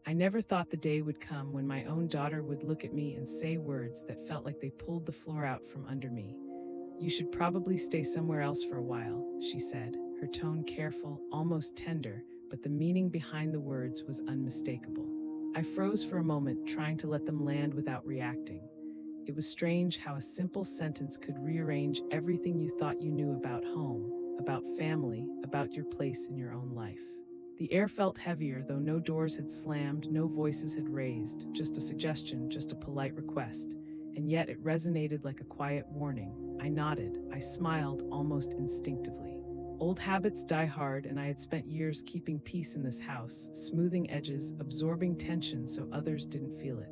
I never thought the day would come when my own daughter would look at me and say words that felt like they pulled the floor out from under me. "You should probably stay somewhere else for a while," she said, her tone careful, almost tender, but the meaning behind the words was unmistakable. I froze for a moment, trying to let them land without reacting. It was strange how a simple sentence could rearrange everything you thought you knew about home, about family, about your place in your own life. The air felt heavier, though no doors had slammed, no voices had raised, just a suggestion, just a polite request. And yet it resonated like a quiet warning. I nodded, I smiled almost instinctively. Old habits die hard, and I had spent years keeping peace in this house, smoothing edges, absorbing tension so others didn't feel it.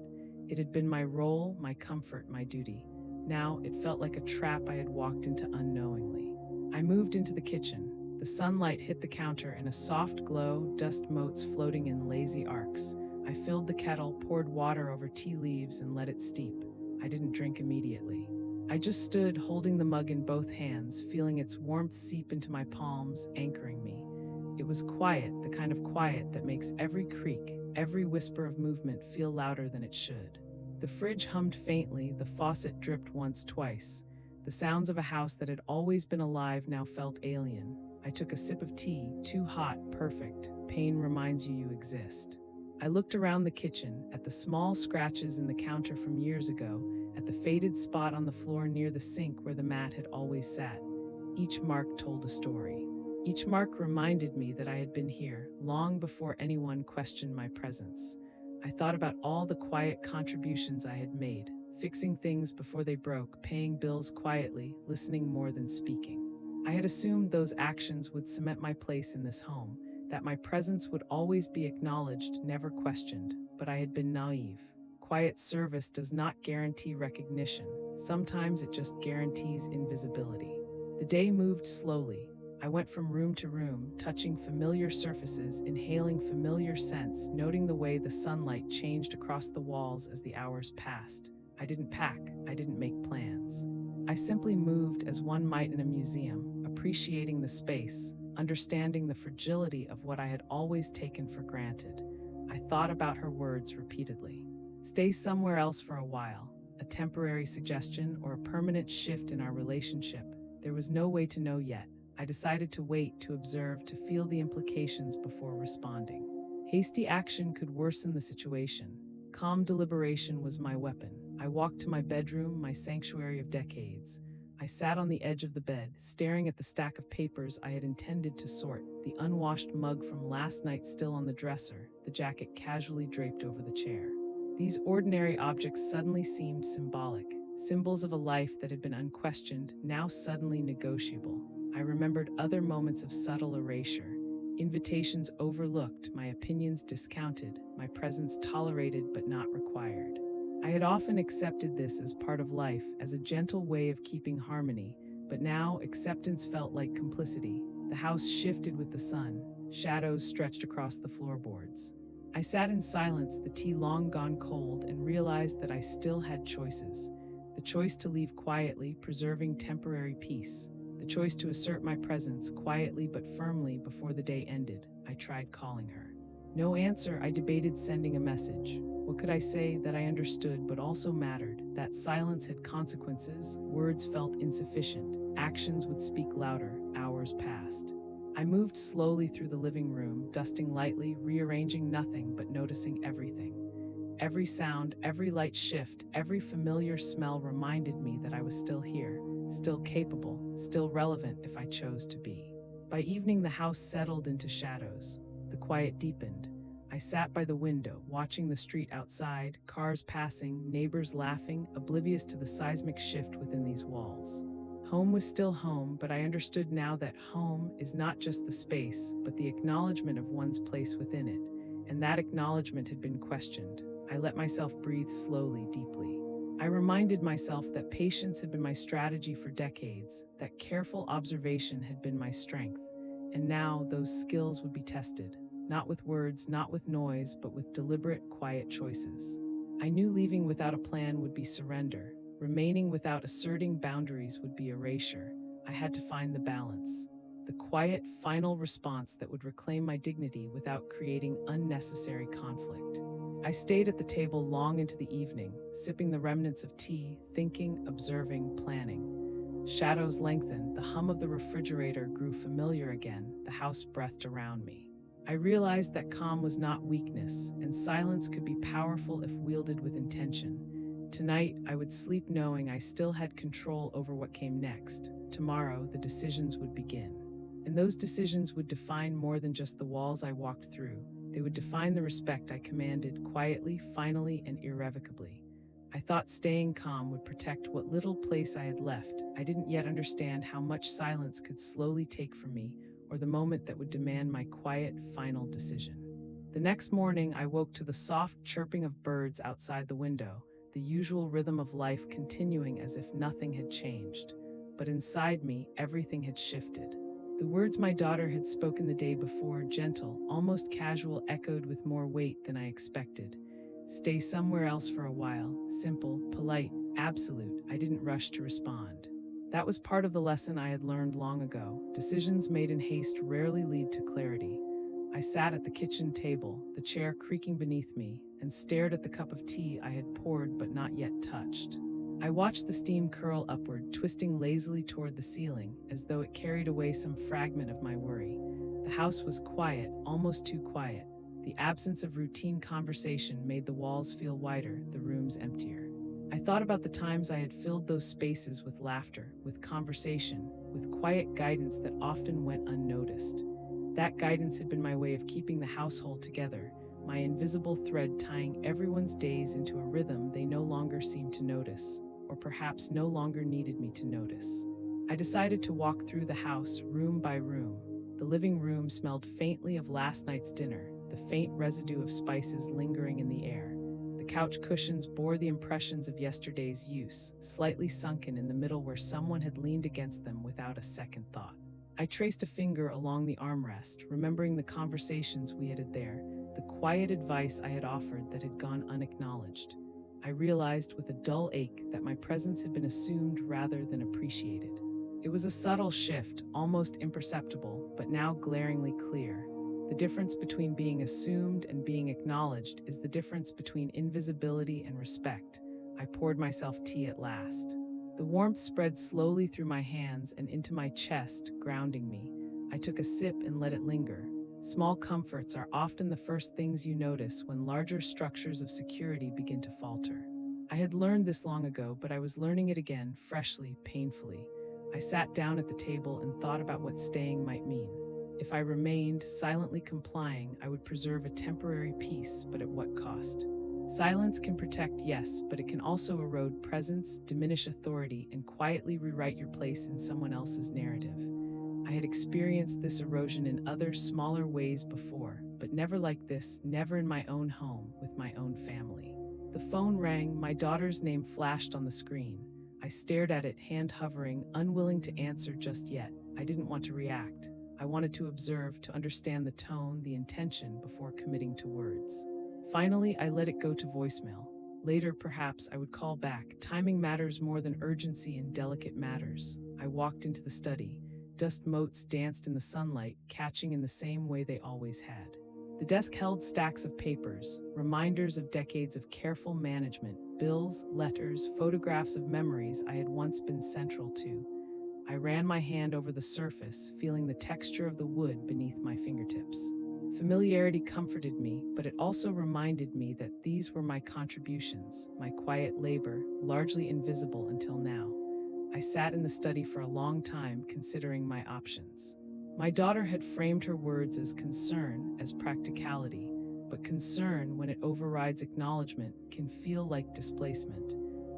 It had been my role, my comfort, my duty. Now it felt like a trap I had walked into unknowingly. I moved into the kitchen. The sunlight hit the counter in a soft glow, dust motes floating in lazy arcs. I filled the kettle, poured water over tea leaves, and let it steep. I didn't drink immediately. I just stood, holding the mug in both hands, feeling its warmth seep into my palms, anchoring me. It was quiet, the kind of quiet that makes every creak, every whisper of movement feel louder than it should. The fridge hummed faintly, the faucet dripped once, twice. The sounds of a house that had always been alive now felt alien. I took a sip of tea, too hot, perfect. Pain reminds you exist. I looked around the kitchen, at the small scratches in the counter from years ago, at the faded spot on the floor near the sink where the mat had always sat. Each mark told a story. Each mark reminded me that I had been here, long before anyone questioned my presence. I thought about all the quiet contributions I had made, fixing things before they broke, paying bills quietly, listening more than speaking. I had assumed those actions would cement my place in this home, that my presence would always be acknowledged, never questioned, but I had been naive. Quiet service does not guarantee recognition. Sometimes it just guarantees invisibility. The day moved slowly. I went from room to room, touching familiar surfaces, inhaling familiar scents, noting the way the sunlight changed across the walls as the hours passed. I didn't pack, I didn't make plans. I simply moved as one might in a museum, appreciating the space, understanding the fragility of what I had always taken for granted. I thought about her words repeatedly. Stay somewhere else for a while, a temporary suggestion or a permanent shift in our relationship. There was no way to know yet. I decided to wait, to observe, to feel the implications before responding. Hasty action could worsen the situation. Calm deliberation was my weapon. I walked to my bedroom, my sanctuary of decades. I sat on the edge of the bed, staring at the stack of papers I had intended to sort, the unwashed mug from last night still on the dresser, the jacket casually draped over the chair. These ordinary objects suddenly seemed symbolic, symbols of a life that had been unquestioned, now suddenly negotiable. I remembered other moments of subtle erasure, invitations overlooked, my opinions discounted, my presence tolerated but not required. I had often accepted this as part of life, as a gentle way of keeping harmony, but now acceptance felt like complicity. The house shifted with the sun, shadows stretched across the floorboards. I sat in silence, the tea long gone cold, and realized that I still had choices. The choice to leave quietly, preserving temporary peace. The choice to assert my presence quietly but firmly before the day ended. I tried calling her. No answer. I debated sending a message. What could I say that I understood but also mattered? That silence had consequences. Words felt insufficient. Actions would speak louder. Hours passed. I moved slowly through the living room, dusting lightly, rearranging nothing but noticing everything. Every sound, every light shift, every familiar smell reminded me that I was still here, still capable, still relevant if I chose to be. By evening, the house settled into shadows. The quiet deepened. I sat by the window, watching the street outside, cars passing, neighbors laughing, oblivious to the seismic shift within these walls. Home was still home, but I understood now that home is not just the space, but the acknowledgement of one's place within it. And that acknowledgement had been questioned. I let myself breathe slowly, deeply. I reminded myself that patience had been my strategy for decades, that careful observation had been my strength. And now those skills would be tested, not with words, not with noise, but with deliberate, quiet choices. I knew leaving without a plan would be surrender. Remaining without asserting boundaries would be erasure. I had to find the balance. The quiet, final response that would reclaim my dignity without creating unnecessary conflict. I stayed at the table long into the evening, sipping the remnants of tea, thinking, observing, planning. Shadows lengthened, the hum of the refrigerator grew familiar again, the house breathed around me. I realized that calm was not weakness, and silence could be powerful if wielded with intention. Tonight, I would sleep knowing I still had control over what came next. Tomorrow, the decisions would begin. And those decisions would define more than just the walls I walked through. They would define the respect I commanded quietly, finally, and irrevocably. I thought staying calm would protect what little place I had left. I didn't yet understand how much silence could slowly take from me, or the moment that would demand my quiet, final decision. The next morning, I woke to the soft chirping of birds outside the window, the usual rhythm of life continuing as if nothing had changed. But inside me, everything had shifted. The words my daughter had spoken the day before, gentle, almost casual, echoed with more weight than I expected. Stay somewhere else for a while, simple, polite, absolute. I didn't rush to respond. That was part of the lesson I had learned long ago. Decisions made in haste rarely lead to clarity. I sat at the kitchen table, the chair creaking beneath me, and stared at the cup of tea I had poured but not yet touched. I watched the steam curl upward, twisting lazily toward the ceiling, as though it carried away some fragment of my worry. The house was quiet, almost too quiet. The absence of routine conversation made the walls feel wider, the rooms emptier. I thought about the times I had filled those spaces with laughter, with conversation, with quiet guidance that often went unnoticed. That guidance had been my way of keeping the household together, my invisible thread tying everyone's days into a rhythm they no longer seemed to notice, or perhaps no longer needed me to notice. I decided to walk through the house, room by room. The living room smelled faintly of last night's dinner, the faint residue of spices lingering in the air. The couch cushions bore the impressions of yesterday's use, slightly sunken in the middle where someone had leaned against them without a second thought. I traced a finger along the armrest, remembering the conversations we had there, the quiet advice I had offered that had gone unacknowledged. I realized with a dull ache that my presence had been assumed rather than appreciated. It was a subtle shift, almost imperceptible, but now glaringly clear. The difference between being assumed and being acknowledged is the difference between invisibility and respect. I poured myself tea at last. The warmth spread slowly through my hands and into my chest, grounding me. I took a sip and let it linger. Small comforts are often the first things you notice when larger structures of security begin to falter. I had learned this long ago, but I was learning it again, freshly, painfully. I sat down at the table and thought about what staying might mean. If I remained, silently complying, I would preserve a temporary peace, but at what cost? Silence can protect, yes, but it can also erode presence, diminish authority, and quietly rewrite your place in someone else's narrative. I had experienced this erosion in other, smaller ways before, but never like this, never in my own home, with my own family. The phone rang, my daughter's name flashed on the screen. I stared at it, hand hovering, unwilling to answer just yet. I didn't want to react. I wanted to observe, to understand the tone, the intention, before committing to words. Finally, I let it go to voicemail. Later, perhaps, I would call back. Timing matters more than urgency in delicate matters. I walked into the study. Dust motes danced in the sunlight, catching in the same way they always had. The desk held stacks of papers, reminders of decades of careful management, bills, letters, photographs of memories I had once been central to. I ran my hand over the surface, feeling the texture of the wood beneath my fingertips. Familiarity comforted me, but it also reminded me that these were my contributions, my quiet labor, largely invisible until now. I sat in the study for a long time, considering my options. My daughter had framed her words as concern, as practicality, but concern, when it overrides acknowledgement, can feel like displacement.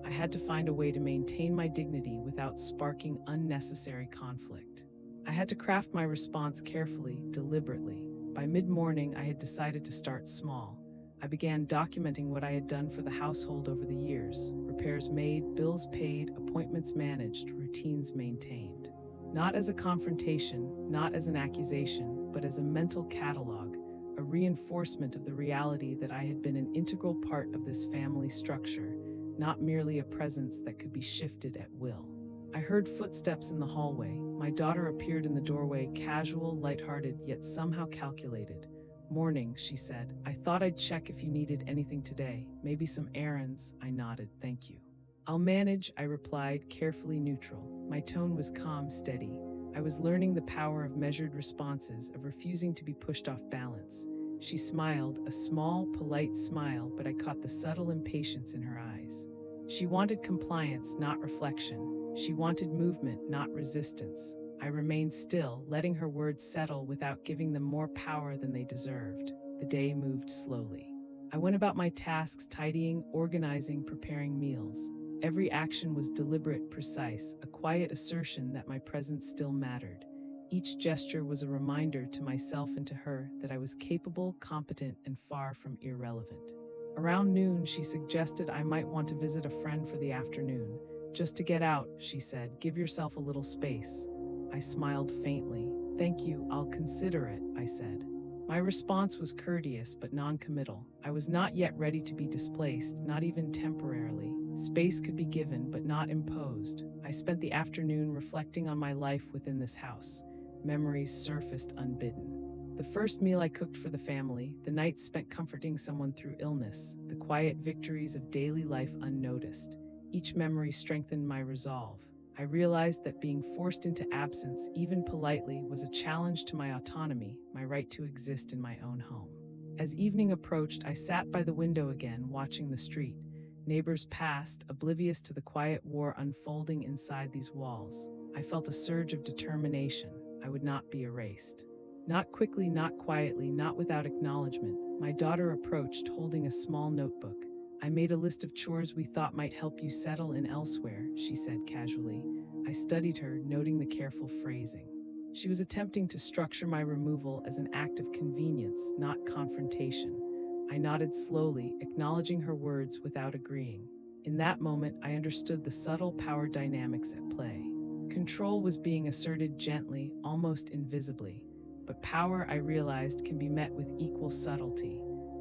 I had to find a way to maintain my dignity without sparking unnecessary conflict. I had to craft my response carefully, deliberately. By mid-morning, I had decided to start small. I began documenting what I had done for the household over the years: repairs made, bills paid, appointments managed, routines maintained. Not as a confrontation, not as an accusation, but as a mental catalog, a reinforcement of the reality that I had been an integral part of this family structure, not merely a presence that could be shifted at will. I heard footsteps in the hallway. My daughter appeared in the doorway, casual, lighthearted, yet somehow calculated. Morning, she said. I thought I'd check if you needed anything today. Maybe some errands. I nodded. Thank you. I'll manage, I replied, carefully neutral. My tone was calm, steady. I was learning the power of measured responses, of refusing to be pushed off balance. She smiled, a small, polite smile, but I caught the subtle impatience in her eyes. She wanted compliance, not reflection. She wanted movement, not resistance. I remained still, letting her words settle without giving them more power than they deserved. The day moved slowly. I went about my tasks, tidying, organizing, preparing meals. Every action was deliberate, precise, a quiet assertion that my presence still mattered. Each gesture was a reminder to myself and to her that I was capable, competent, and far from irrelevant. Around noon, she suggested I might want to visit a friend for the afternoon. Just to get out, she said, give yourself a little space. I smiled faintly. Thank you, I'll consider it, I said. My response was courteous but non-committal. I was not yet ready to be displaced, not even temporarily. Space could be given but not imposed. I spent the afternoon reflecting on my life within this house. Memories surfaced unbidden. The first meal I cooked for the family, the nights spent comforting someone through illness, the quiet victories of daily life unnoticed. Each memory strengthened my resolve. I realized that being forced into absence, even politely, was a challenge to my autonomy, my right to exist in my own home. As evening approached, I sat by the window again, watching the street. Neighbors passed, oblivious to the quiet war unfolding inside these walls. I felt a surge of determination. I would not be erased. Not quickly, not quietly, not without acknowledgement. My daughter approached, holding a small notebook. I made a list of chores we thought might help you settle in elsewhere, she said casually. I studied her, noting the careful phrasing. She was attempting to structure my removal as an act of convenience, not confrontation. I nodded slowly, acknowledging her words without agreeing. In that moment, I understood the subtle power dynamics at play. Control was being asserted gently, almost invisibly. But power, I realized, can be met with equal subtlety.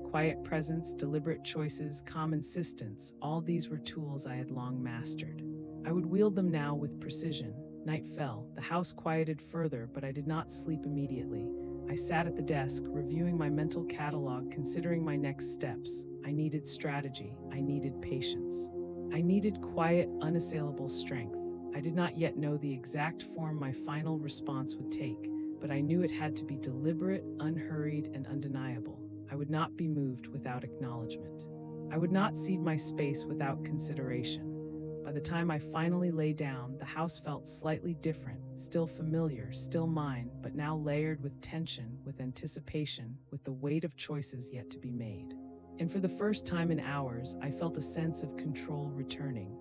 Quiet presence, deliberate choices, calm insistence, all these were tools I had long mastered. I would wield them now with precision. Night fell, the house quieted further, but I did not sleep immediately. I sat at the desk, reviewing my mental catalog, considering my next steps. I needed strategy. I needed patience. I needed quiet, unassailable strength. I did not yet know the exact form my final response would take, but I knew it had to be deliberate, unhurried, and undeniable. I would not be moved without acknowledgement. I would not cede my space without consideration. By the time I finally lay down, the house felt slightly different, still familiar, still mine, but now layered with tension, with anticipation, with the weight of choices yet to be made. And for the first time in hours, I felt a sense of control returning.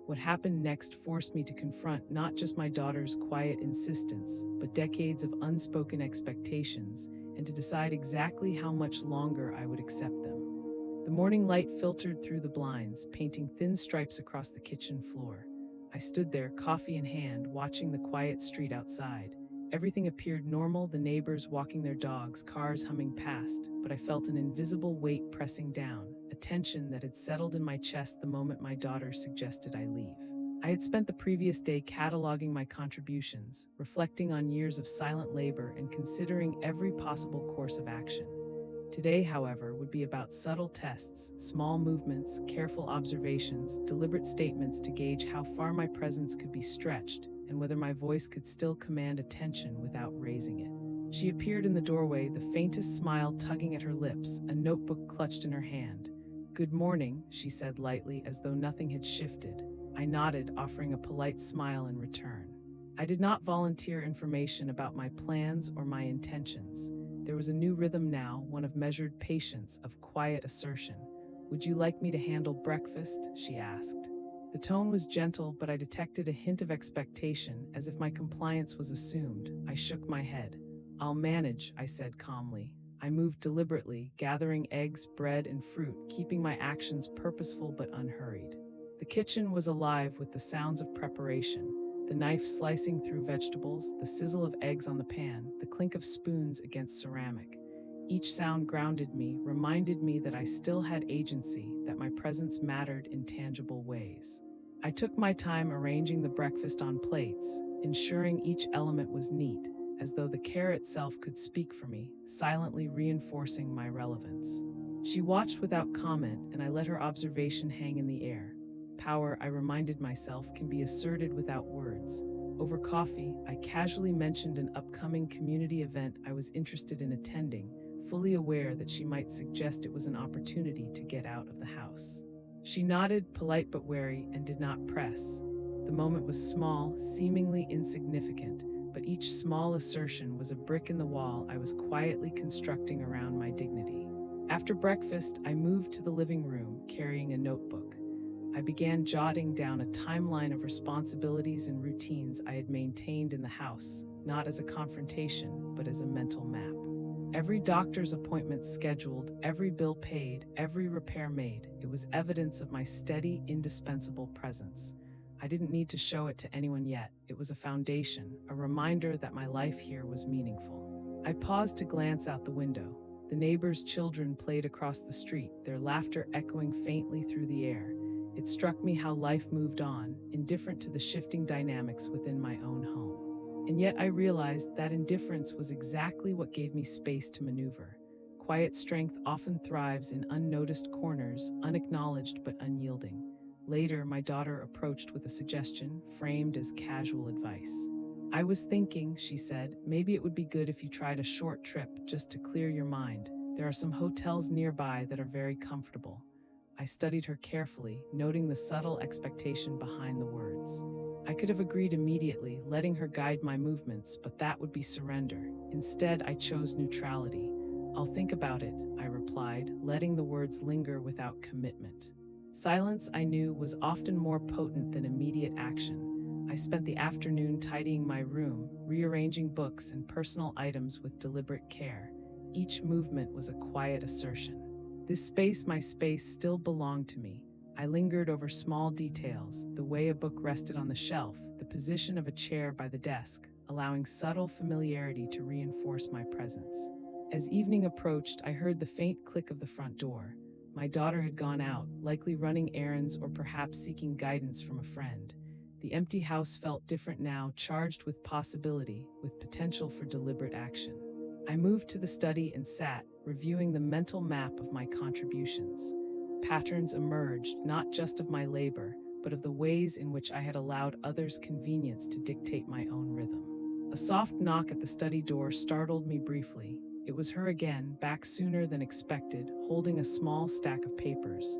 What happened next forced me to confront not just my daughter's quiet insistence, but decades of unspoken expectations, and to decide exactly how much longer I would accept them. The morning light filtered through the blinds, painting thin stripes across the kitchen floor. I stood there, coffee in hand, watching the quiet street outside. Everything appeared normal, the neighbors walking their dogs, cars humming past, but I felt an invisible weight pressing down, a tension that had settled in my chest the moment my daughter suggested I leave. I had spent the previous day cataloging my contributions, reflecting on years of silent labor and considering every possible course of action. Today, however, would be about subtle tests, small movements, careful observations, deliberate statements to gauge how far my presence could be stretched and whether my voice could still command attention without raising it. She appeared in the doorway, the faintest smile tugging at her lips, a notebook clutched in her hand. "Good morning," she said lightly, as though nothing had shifted. I nodded, offering a polite smile in return. I did not volunteer information about my plans or my intentions. There was a new rhythm now, one of measured patience, of quiet assertion. "Would you like me to handle breakfast?" she asked. The tone was gentle, but I detected a hint of expectation, as if my compliance was assumed. I shook my head. "I'll manage," I said calmly. I moved deliberately, gathering eggs, bread, and fruit, keeping my actions purposeful but unhurried. The kitchen was alive with the sounds of preparation. The knife slicing through vegetables, the sizzle of eggs on the pan, the clink of spoons against ceramic. Each sound grounded me, reminded me that I still had agency, that my presence mattered in tangible ways. I took my time arranging the breakfast on plates, ensuring each element was neat, as though the care itself could speak for me, silently reinforcing my relevance. She watched without comment, and I let her observation hang in the air. Power, I reminded myself, can be asserted without words. Over coffee, I casually mentioned an upcoming community event I was interested in attending, fully aware that she might suggest it was an opportunity to get out of the house. She nodded, polite but wary, and did not press. The moment was small, seemingly insignificant, but each small assertion was a brick in the wall I was quietly constructing around my dignity. After breakfast, I moved to the living room, carrying a notebook. I began jotting down a timeline of responsibilities and routines I had maintained in the house, not as a confrontation, but as a mental map. Every doctor's appointment scheduled, every bill paid, every repair made, it was evidence of my steady, indispensable presence. I didn't need to show it to anyone yet. It was a foundation, a reminder that my life here was meaningful. I paused to glance out the window. The neighbors' children played across the street, their laughter echoing faintly through the air. It struck me how life moved on, indifferent to the shifting dynamics within my own home. And yet I realized that indifference was exactly what gave me space to maneuver. Quiet strength often thrives in unnoticed corners, unacknowledged but unyielding. Later, my daughter approached with a suggestion, framed as casual advice. "I was thinking," she said, "maybe it would be good if you tried a short trip just to clear your mind. There are some hotels nearby that are very comfortable." I studied her carefully, noting the subtle expectation behind the words. I could have agreed immediately, letting her guide my movements, but that would be surrender. Instead, I chose neutrality. "I'll think about it," I replied, letting the words linger without commitment. Silence, I knew, was often more potent than immediate action. I spent the afternoon tidying my room, rearranging books and personal items with deliberate care. Each movement was a quiet assertion. This space, my space, still belonged to me. I lingered over small details, the way a book rested on the shelf, the position of a chair by the desk, allowing subtle familiarity to reinforce my presence. As evening approached, I heard the faint click of the front door. My daughter had gone out, likely running errands or perhaps seeking guidance from a friend. The empty house felt different now, charged with possibility, with potential for deliberate action. I moved to the study and sat, reviewing the mental map of my contributions. Patterns emerged, not just of my labor, but of the ways in which I had allowed others' convenience to dictate my own rhythm. A soft knock at the study door startled me briefly. It was her again, back sooner than expected, holding a small stack of papers.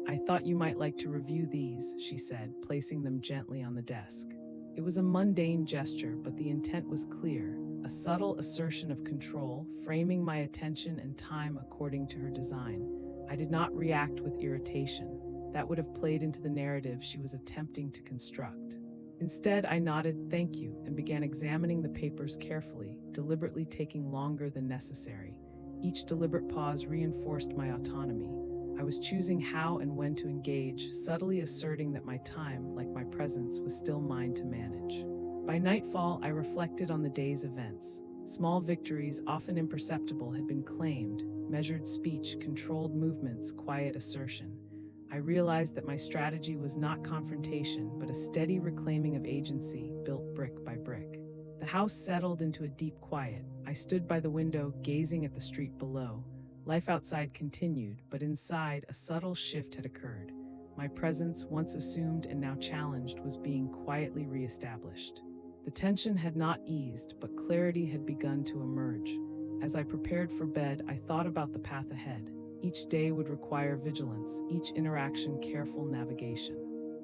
"I thought you might like to review these," she said, placing them gently on the desk. It was a mundane gesture, but the intent was clear, a subtle assertion of control, framing my attention and time according to her design. I did not react with irritation. That would have played into the narrative she was attempting to construct. Instead, I nodded, "Thank you," and began examining the papers carefully, deliberately taking longer than necessary. Each deliberate pause reinforced my autonomy. I was choosing how and when to engage, subtly asserting that my time, like my presence, was still mine to manage. By nightfall, I reflected on the day's events. Small victories, often imperceptible, had been claimed: measured speech, controlled movements, quiet assertion. I realized that my strategy was not confrontation, but a steady reclaiming of agency, built brick by brick. The house settled into a deep quiet. I stood by the window, gazing at the street below. Life outside continued, but inside, a subtle shift had occurred. My presence, once assumed and now challenged, was being quietly reestablished. The tension had not eased, but clarity had begun to emerge. As I prepared for bed, I thought about the path ahead. Each day would require vigilance, each interaction careful navigation.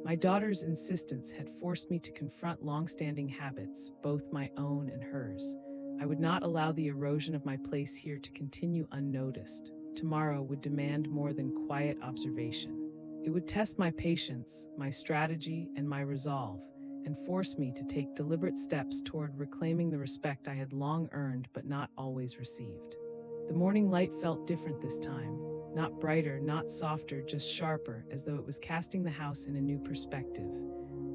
My daughter's insistence had forced me to confront long-standing habits, both my own and hers. I would not allow the erosion of my place here to continue unnoticed. Tomorrow would demand more than quiet observation. It would test my patience, my strategy, and my resolve, and force me to take deliberate steps toward reclaiming the respect I had long earned but not always received. The morning light felt different this time. Not brighter, not softer, just sharper, as though it was casting the house in a new perspective.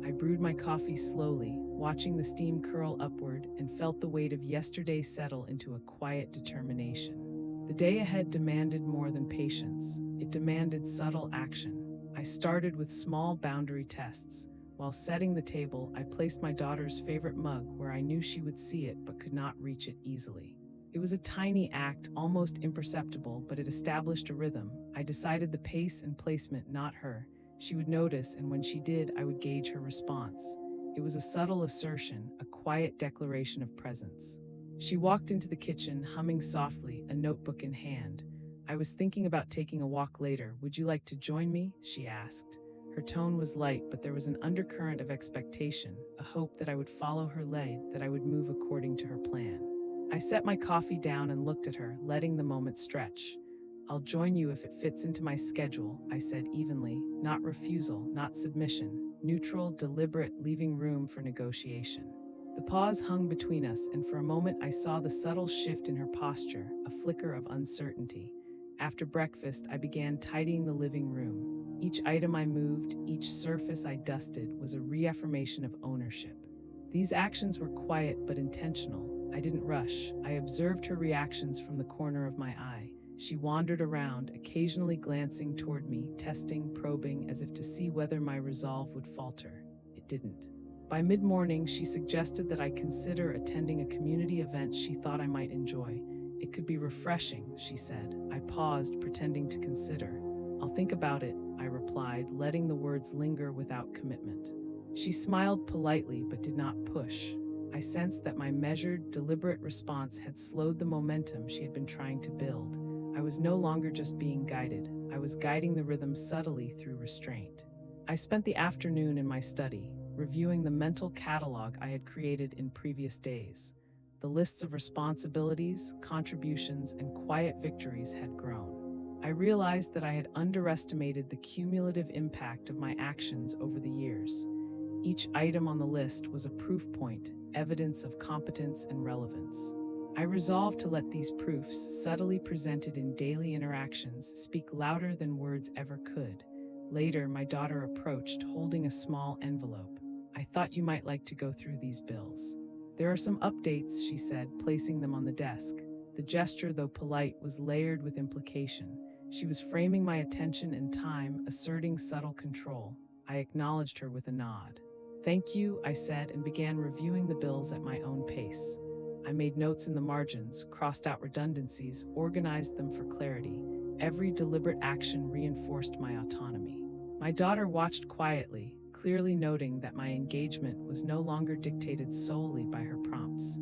I brewed my coffee slowly, watching the steam curl upward, and felt the weight of yesterday settle into a quiet determination. The day ahead demanded more than patience. It demanded subtle action. I started with small boundary tests. While setting the table, I placed my daughter's favorite mug where I knew she would see it but could not reach it easily. It was a tiny act, almost imperceptible, but it established a rhythm. I decided the pace and placement, not her. She would notice, and when she did, I would gauge her response. It was a subtle assertion, a quiet declaration of presence. She walked into the kitchen, humming softly, a notebook in hand. "I was thinking about taking a walk later. Would you like to join me?" she asked. Her tone was light, but there was an undercurrent of expectation, a hope that I would follow her lead, that I would move according to her plan. I set my coffee down and looked at her, letting the moment stretch. "I'll join you if it fits into my schedule," I said evenly, not refusal, not submission, neutral, deliberate, leaving room for negotiation. The pause hung between us, and for a moment I saw the subtle shift in her posture, a flicker of uncertainty. After breakfast, I began tidying the living room. Each item I moved, each surface I dusted, was a reaffirmation of ownership. These actions were quiet but intentional. I didn't rush. I observed her reactions from the corner of my eye. She wandered around, occasionally glancing toward me, testing, probing, as if to see whether my resolve would falter. It didn't. By mid-morning, she suggested that I consider attending a community event she thought I might enjoy. "It could be refreshing," she said. I paused, pretending to consider. "I'll think about it," I replied, letting the words linger without commitment. She smiled politely but did not push. I sensed that my measured, deliberate response had slowed the momentum she had been trying to build. I was no longer just being guided. I was guiding the rhythm subtly through restraint. I spent the afternoon in my study, reviewing the mental catalog I had created in previous days. The lists of responsibilities, contributions, and quiet victories had grown. I realized that I had underestimated the cumulative impact of my actions over the years. Each item on the list was a proof point, evidence of competence and relevance. I resolved to let these proofs, subtly presented in daily interactions, speak louder than words ever could. Later, my daughter approached, holding a small envelope. "I thought you might like to go through these bills." "There are some updates," she said, placing them on the desk. The gesture, though polite, was layered with implication. She was framing my attention and time, asserting subtle control. I acknowledged her with a nod. "Thank you," I said, and began reviewing the bills at my own pace. I made notes in the margins, crossed out redundancies, organized them for clarity. Every deliberate action reinforced my autonomy. My daughter watched quietly, clearly noting that my engagement was no longer dictated solely by her prompts.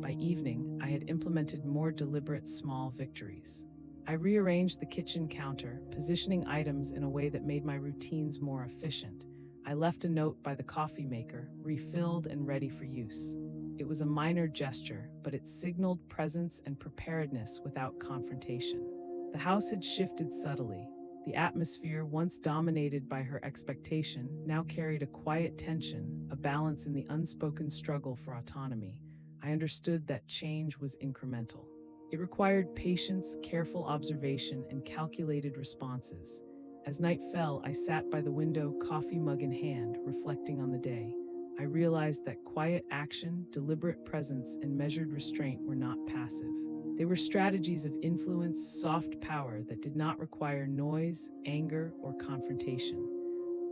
By evening, I had implemented more deliberate small victories. I rearranged the kitchen counter, positioning items in a way that made my routines more efficient. I left a note by the coffee maker, refilled and ready for use. It was a minor gesture, but it signaled presence and preparedness without confrontation. The house had shifted subtly. The atmosphere, once dominated by her expectation, now carried a quiet tension, a balance in the unspoken struggle for autonomy. I understood that change was incremental. It required patience, careful observation, and calculated responses. As night fell, I sat by the window, coffee mug in hand, reflecting on the day. I realized that quiet action, deliberate presence, and measured restraint were not passive. They were strategies of influence, soft power that did not require noise, anger, or confrontation.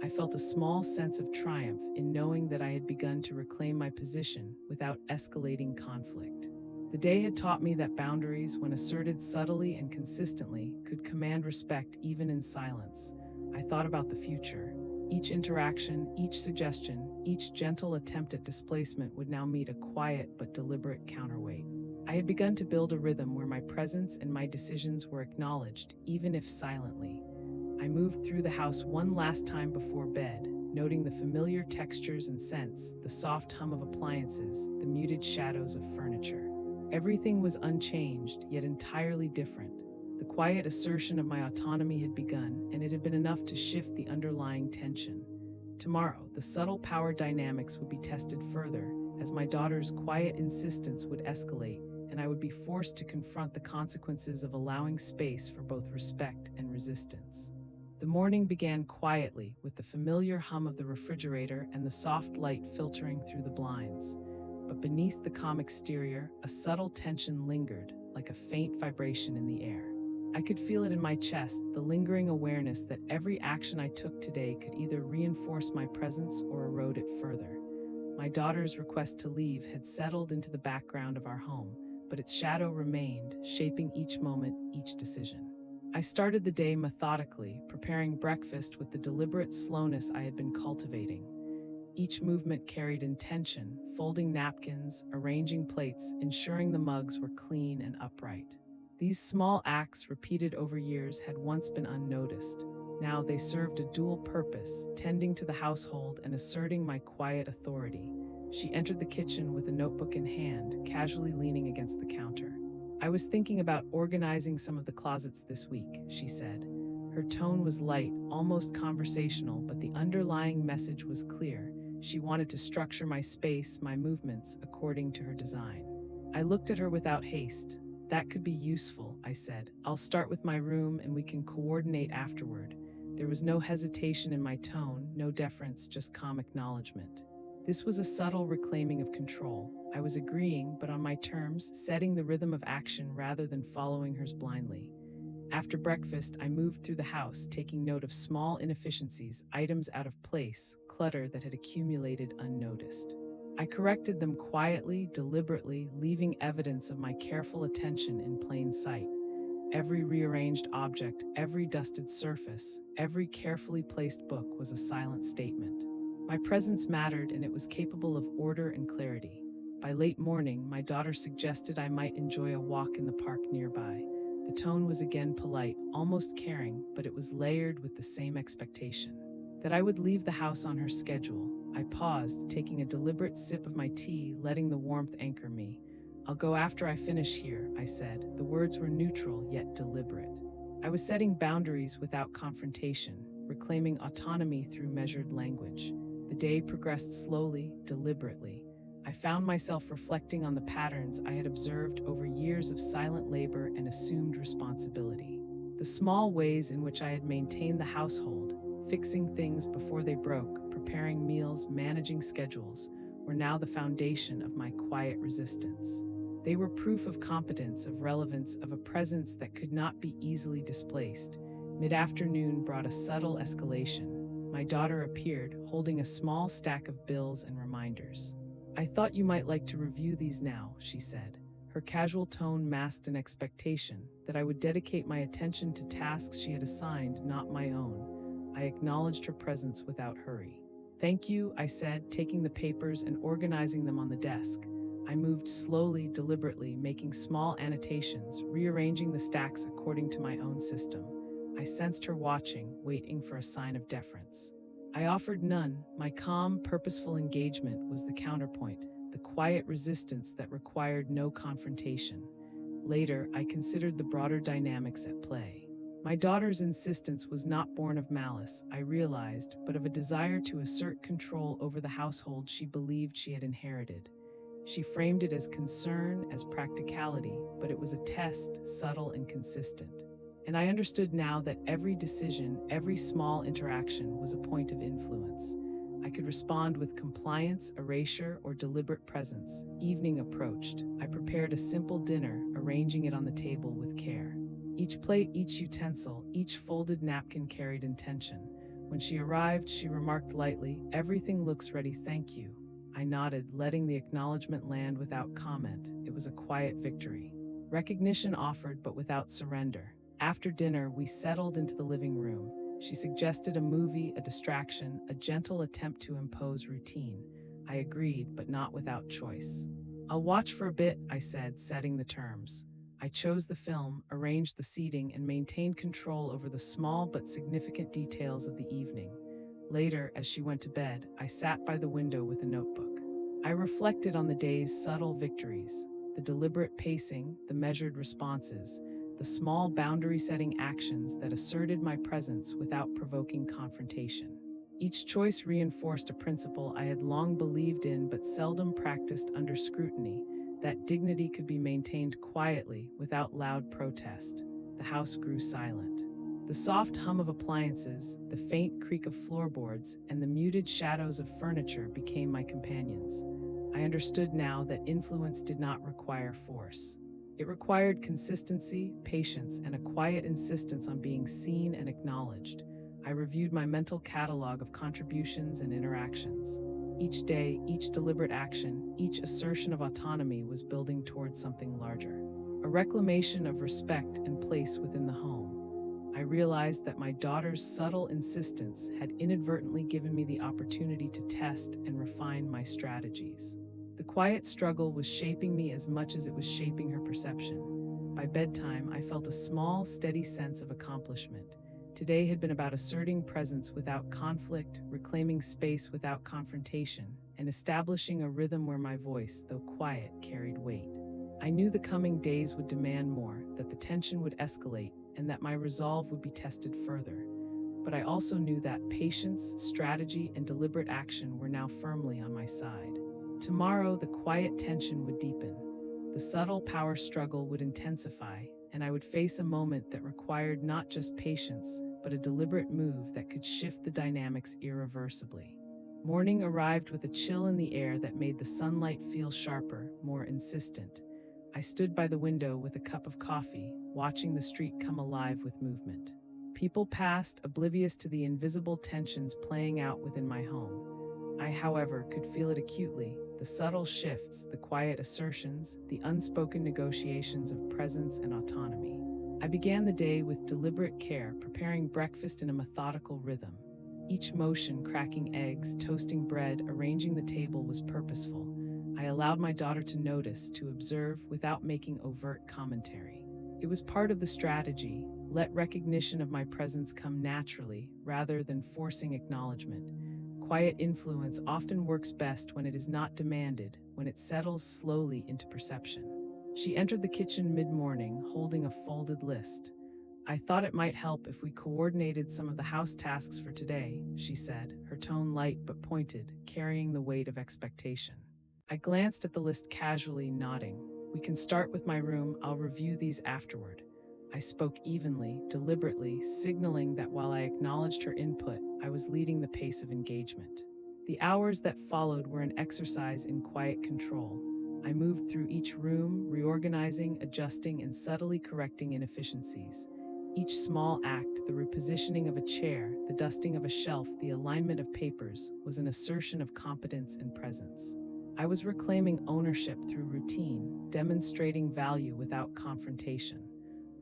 I felt a small sense of triumph in knowing that I had begun to reclaim my position without escalating conflict. The day had taught me that boundaries, when asserted subtly and consistently, could command respect even in silence. I thought about the future. Each interaction, each suggestion, each gentle attempt at displacement would now meet a quiet but deliberate counterweight. I had begun to build a rhythm where my presence and my decisions were acknowledged, even if silently. I moved through the house one last time before bed, noting the familiar textures and scents, the soft hum of appliances, the muted shadows of furniture. Everything was unchanged, yet entirely different. The quiet assertion of my autonomy had begun, and it had been enough to shift the underlying tension. Tomorrow, the subtle power dynamics would be tested further, as my daughter's quiet insistence would escalate, and I would be forced to confront the consequences of allowing space for both respect and resistance. The morning began quietly, with the familiar hum of the refrigerator and the soft light filtering through the blinds. But beneath the calm exterior, a subtle tension lingered, like a faint vibration in the air. I could feel it in my chest, the lingering awareness that every action I took today could either reinforce my presence or erode it further. My daughter's request to leave had settled into the background of our home, but its shadow remained, shaping each moment, each decision. I started the day methodically, preparing breakfast with the deliberate slowness I had been cultivating. Each movement carried intention, folding napkins, arranging plates, ensuring the mugs were clean and upright. These small acts, repeated over years, had once been unnoticed. Now they served a dual purpose, tending to the household and asserting my quiet authority. She entered the kitchen with a notebook in hand, casually leaning against the counter. "I was thinking about organizing some of the closets this week," she said. Her tone was light, almost conversational, but the underlying message was clear. She wanted to structure my space, my movements, according to her design. I looked at her without haste. "That could be useful," I said. "I'll start with my room and we can coordinate afterward." There was no hesitation in my tone, no deference, just calm acknowledgement. This was a subtle reclaiming of control. I was agreeing, but on my terms, setting the rhythm of action rather than following hers blindly. After breakfast, I moved through the house, taking note of small inefficiencies, items out of place, clutter that had accumulated unnoticed. I corrected them quietly, deliberately, leaving evidence of my careful attention in plain sight. Every rearranged object, every dusted surface, every carefully placed book was a silent statement. My presence mattered, and it was capable of order and clarity. By late morning, my daughter suggested I might enjoy a walk in the park nearby. The tone was again polite, almost caring, but it was layered with the same expectation that I would leave the house on her schedule. I paused, taking a deliberate sip of my tea, letting the warmth anchor me. "I'll go after I finish here," I said. The words were neutral yet deliberate. I was setting boundaries without confrontation, reclaiming autonomy through measured language. The day progressed slowly, deliberately. I found myself reflecting on the patterns I had observed over years of silent labor and assumed responsibility. The small ways in which I had maintained the household, fixing things before they broke, preparing meals, managing schedules, were now the foundation of my quiet resistance. They were proof of competence, of relevance, of a presence that could not be easily displaced. Mid-afternoon brought a subtle escalation. My daughter appeared, holding a small stack of bills and reminders. "I thought you might like to review these now," she said. Her casual tone masked an expectation that I would dedicate my attention to tasks she had assigned, not my own. I acknowledged her presence without hurry. "Thank you," I said, taking the papers and organizing them on the desk. I moved slowly, deliberately, making small annotations, rearranging the stacks according to my own system. I sensed her watching, waiting for a sign of deference. I offered none. My calm, purposeful engagement was the counterpoint, the quiet resistance that required no confrontation. Later, I considered the broader dynamics at play. My daughter's insistence was not born of malice, I realized, but of a desire to assert control over the household she believed she had inherited. She framed it as concern, as practicality, but it was a test, subtle and consistent. And I understood now that every decision, every small interaction was a point of influence. I could respond with compliance, erasure, or deliberate presence. Evening approached. I prepared a simple dinner, arranging it on the table with care. Each plate, each utensil, each folded napkin carried intention. When she arrived, she remarked lightly, "Everything looks ready, thank you." I nodded, letting the acknowledgement land without comment. It was a quiet victory. Recognition offered, but without surrender. After dinner, we settled into the living room. She suggested a movie, a distraction, a gentle attempt to impose routine. I agreed, but not without choice. "I'll watch for a bit," I said, setting the terms. I chose the film, arranged the seating, and maintained control over the small but significant details of the evening. Later, as she went to bed, I sat by the window with a notebook. I reflected on the day's subtle victories, the deliberate pacing, the measured responses, the small boundary-setting actions that asserted my presence without provoking confrontation. Each choice reinforced a principle I had long believed in but seldom practiced under scrutiny, that dignity could be maintained quietly, without loud protest. The house grew silent. The soft hum of appliances, the faint creak of floorboards, and the muted shadows of furniture became my companions. I understood now that influence did not require force. It required consistency, patience, and a quiet insistence on being seen and acknowledged. I reviewed my mental catalog of contributions and interactions. Each day, each deliberate action, each assertion of autonomy was building towards something larger. A reclamation of respect and place within the home. I realized that my daughter's subtle insistence had inadvertently given me the opportunity to test and refine my strategies. The quiet struggle was shaping me as much as it was shaping her perception. By bedtime, I felt a small, steady sense of accomplishment. Today had been about asserting presence without conflict, reclaiming space without confrontation, and establishing a rhythm where my voice, though quiet, carried weight. I knew the coming days would demand more, that the tension would escalate, and that my resolve would be tested further. But I also knew that patience, strategy, and deliberate action were now firmly on my side. Tomorrow, the quiet tension would deepen. The subtle power struggle would intensify, and I would face a moment that required not just patience, but a deliberate move that could shift the dynamics irreversibly. Morning arrived with a chill in the air that made the sunlight feel sharper, more insistent. I stood by the window with a cup of coffee, watching the street come alive with movement. People passed, oblivious to the invisible tensions playing out within my home. I, however, could feel it acutely, the subtle shifts, the quiet assertions, the unspoken negotiations of presence and autonomy. I began the day with deliberate care, preparing breakfast in a methodical rhythm. Each motion, cracking eggs, toasting bread, arranging the table, was purposeful. I allowed my daughter to notice, to observe, without making overt commentary. It was part of the strategy. Let recognition of my presence come naturally, rather than forcing acknowledgement. Quiet influence often works best when it is not demanded, when it settles slowly into perception. She entered the kitchen mid-morning, holding a folded list. "I thought it might help if we coordinated some of the house tasks for today," she said, her tone light but pointed, carrying the weight of expectation. I glanced at the list casually, nodding. "We can start with my room. I'll review these afterward." I spoke evenly, deliberately, signaling that while I acknowledged her input, I was leading the pace of engagement. The hours that followed were an exercise in quiet control. I moved through each room, reorganizing, adjusting, and subtly correcting inefficiencies. Each small act, the repositioning of a chair, the dusting of a shelf, the alignment of papers, was an assertion of competence and presence. I was reclaiming ownership through routine, demonstrating value without confrontation.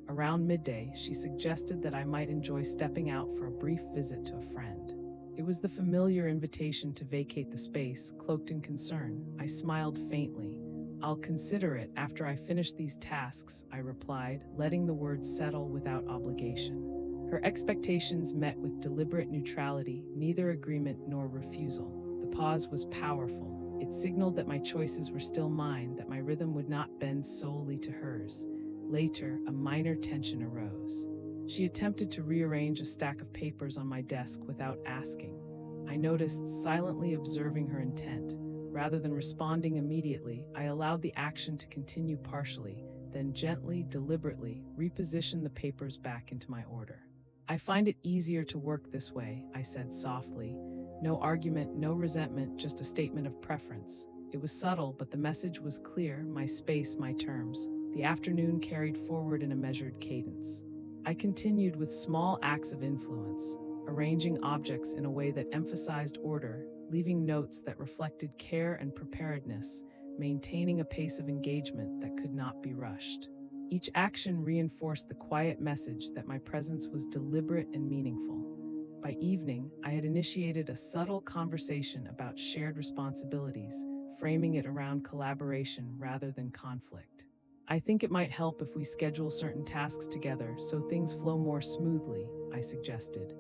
Around midday, she suggested that I might enjoy stepping out for a brief visit to a friend. It was the familiar invitation to vacate the space, cloaked in concern. I smiled faintly. "I'll consider it after I finish these tasks," I replied, letting the words settle without obligation. Her expectations met with deliberate neutrality, neither agreement nor refusal. The pause was powerful. It signaled that my choices were still mine, that my rhythm would not bend solely to hers. Later, a minor tension arose. She attempted to rearrange a stack of papers on my desk without asking. I noticed, silently observing her intent. Rather than responding immediately, I allowed the action to continue partially, then gently, deliberately, repositioned the papers back into my order. "I find it easier to work this way," I said softly. No argument, no resentment, just a statement of preference. It was subtle, but the message was clear: my space, my terms. The afternoon carried forward in a measured cadence. I continued with small acts of influence, arranging objects in a way that emphasized order, leaving notes that reflected care and preparedness, maintaining a pace of engagement that could not be rushed. Each action reinforced the quiet message that my presence was deliberate and meaningful. By evening, I had initiated a subtle conversation about shared responsibilities, framing it around collaboration rather than conflict. "I think it might help if we schedule certain tasks together so things flow more smoothly," I suggested.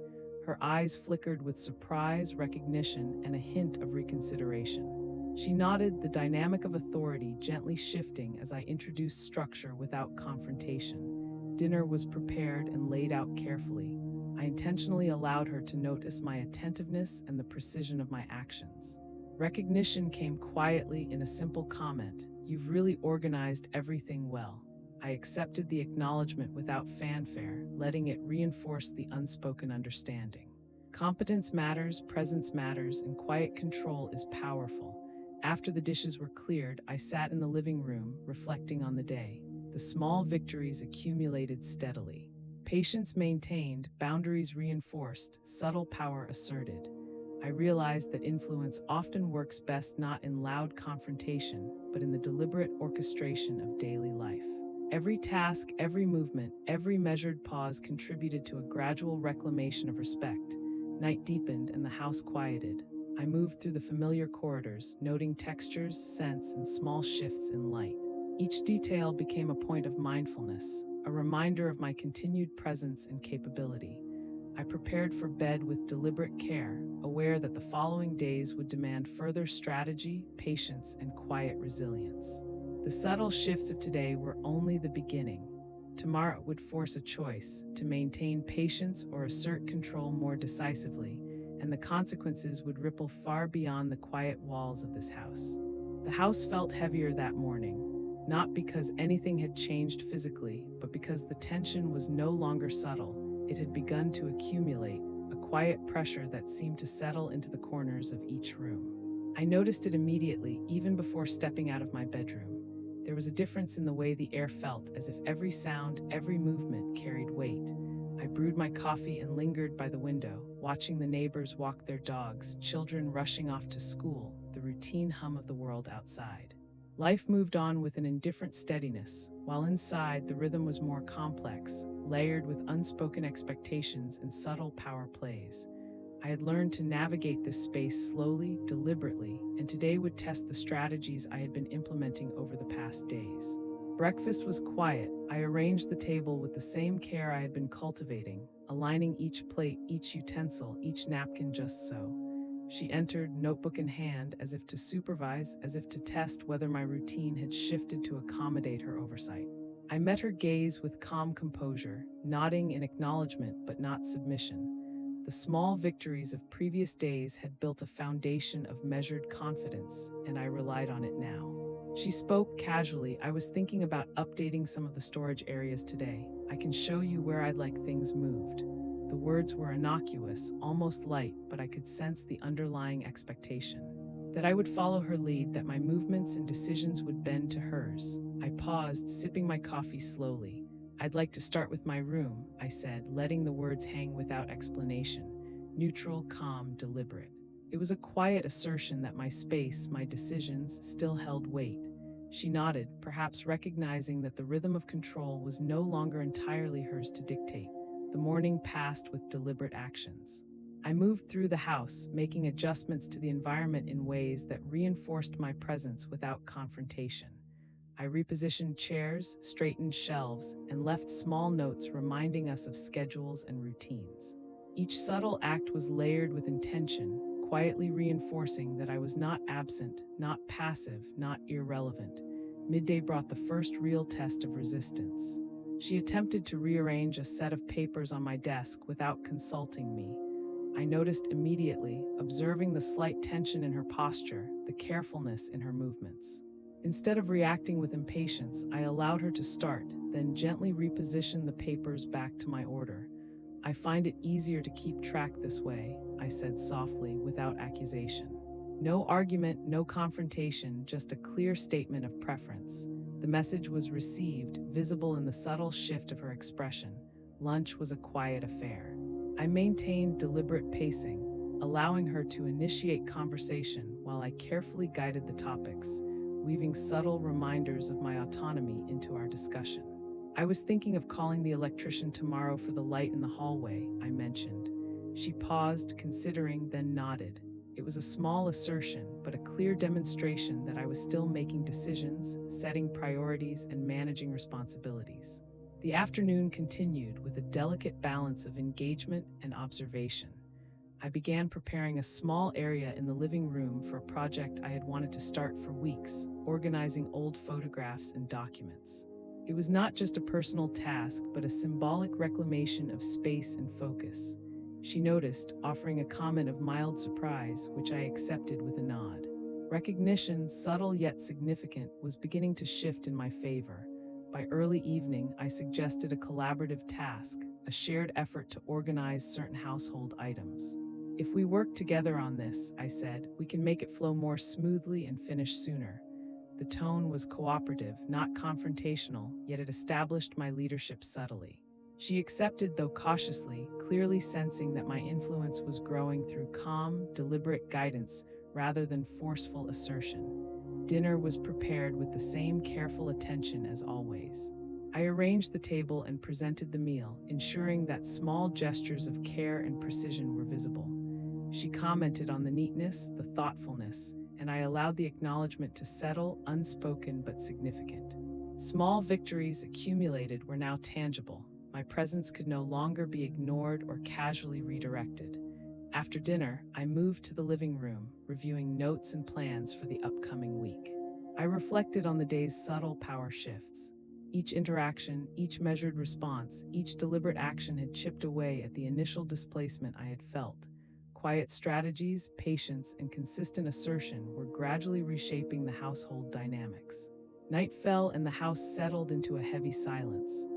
Her eyes flickered with surprise, recognition, and a hint of reconsideration. She nodded, the dynamic of authority gently shifting as I introduced structure without confrontation. Dinner was prepared and laid out carefully. I intentionally allowed her to notice my attentiveness and the precision of my actions. Recognition came quietly in a simple comment: "You've really organized everything well." I accepted the acknowledgement without fanfare, letting it reinforce the unspoken understanding. Competence matters, presence matters, and quiet control is powerful. After the dishes were cleared, I sat in the living room, reflecting on the day. The small victories accumulated steadily. Patience maintained, boundaries reinforced, subtle power asserted. I realized that influence often works best not in loud confrontation, but in the deliberate orchestration of daily life. Every task, every movement, every measured pause contributed to a gradual reclamation of respect. Night deepened and the house quieted. I moved through the familiar corridors, noting textures, scents, and small shifts in light. Each detail became a point of mindfulness, a reminder of my continued presence and capability. I prepared for bed with deliberate care, aware that the following days would demand further strategy, patience, and quiet resilience. The subtle shifts of today were only the beginning. Tomorrow would force a choice to maintain patience or assert control more decisively, and the consequences would ripple far beyond the quiet walls of this house. The house felt heavier that morning, not because anything had changed physically, but because the tension was no longer subtle. It had begun to accumulate, a quiet pressure that seemed to settle into the corners of each room. I noticed it immediately, even before stepping out of my bedroom. There was a difference in the way the air felt, as if every sound, every movement carried weight. I brewed my coffee and lingered by the window, watching the neighbors walk their dogs, children rushing off to school, the routine hum of the world outside. Life moved on with an indifferent steadiness, while inside the rhythm was more complex, layered with unspoken expectations and subtle power plays. I had learned to navigate this space slowly, deliberately, and today would test the strategies I had been implementing over the past days. Breakfast was quiet. I arranged the table with the same care I had been cultivating, aligning each plate, each utensil, each napkin just so. She entered, notebook in hand, as if to supervise, as if to test whether my routine had shifted to accommodate her oversight. I met her gaze with calm composure, nodding in acknowledgement but not submission. The small victories of previous days had built a foundation of measured confidence, and I relied on it now. She spoke casually. I was thinking about updating some of the storage areas today. I can show you where I'd like things moved. The words were innocuous, almost light, but I could sense the underlying expectation. That I would follow her lead, that my movements and decisions would bend to hers. I paused, sipping my coffee slowly. I'd like to start with my room, I said, letting the words hang without explanation. Neutral, calm, deliberate. It was a quiet assertion that my space, my decisions, still held weight. She nodded, perhaps recognizing that the rhythm of control was no longer entirely hers to dictate. The morning passed with deliberate actions. I moved through the house, making adjustments to the environment in ways that reinforced my presence without confrontation. I repositioned chairs, straightened shelves, and left small notes reminding us of schedules and routines. Each subtle act was layered with intention, quietly reinforcing that I was not absent, not passive, not irrelevant. Midday brought the first real test of resistance. She attempted to rearrange a set of papers on my desk without consulting me. I noticed immediately, observing the slight tension in her posture, the carefulness in her movements. Instead of reacting with impatience, I allowed her to start, then gently repositioned the papers back to my order. I find it easier to keep track this way, I said softly, without accusation. No argument, no confrontation, just a clear statement of preference. The message was received, visible in the subtle shift of her expression. Lunch was a quiet affair. I maintained deliberate pacing, allowing her to initiate conversation while I carefully guided the topics, weaving subtle reminders of my autonomy into our discussion. I was thinking of calling the electrician tomorrow for the light in the hallway, I mentioned. She paused, considering, then nodded. It was a small assertion, but a clear demonstration that I was still making decisions, setting priorities, and managing responsibilities. The afternoon continued with a delicate balance of engagement and observation. I began preparing a small area in the living room for a project I had wanted to start for weeks, organizing old photographs and documents. It was not just a personal task, but a symbolic reclamation of space and focus. She noticed, offering a comment of mild surprise, which I accepted with a nod. Recognition, subtle yet significant, was beginning to shift in my favor. By early evening, I suggested a collaborative task, a shared effort to organize certain household items. If we work together on this, I said, we can make it flow more smoothly and finish sooner. The tone was cooperative, not confrontational, yet it established my leadership subtly. She accepted, though cautiously, clearly sensing that my influence was growing through calm, deliberate guidance rather than forceful assertion. Dinner was prepared with the same careful attention as always. I arranged the table and presented the meal, ensuring that small gestures of care and precision were visible. She commented on the neatness, the thoughtfulness, and I allowed the acknowledgement to settle, unspoken but significant. Small victories accumulated were now tangible. My presence could no longer be ignored or casually redirected. After dinner, I moved to the living room, reviewing notes and plans for the upcoming week. I reflected on the day's subtle power shifts. Each interaction, each measured response, each deliberate action had chipped away at the initial displacement I had felt. Quiet strategies, patience, and consistent assertion were gradually reshaping the household dynamics. Night fell and the house settled into a heavy silence.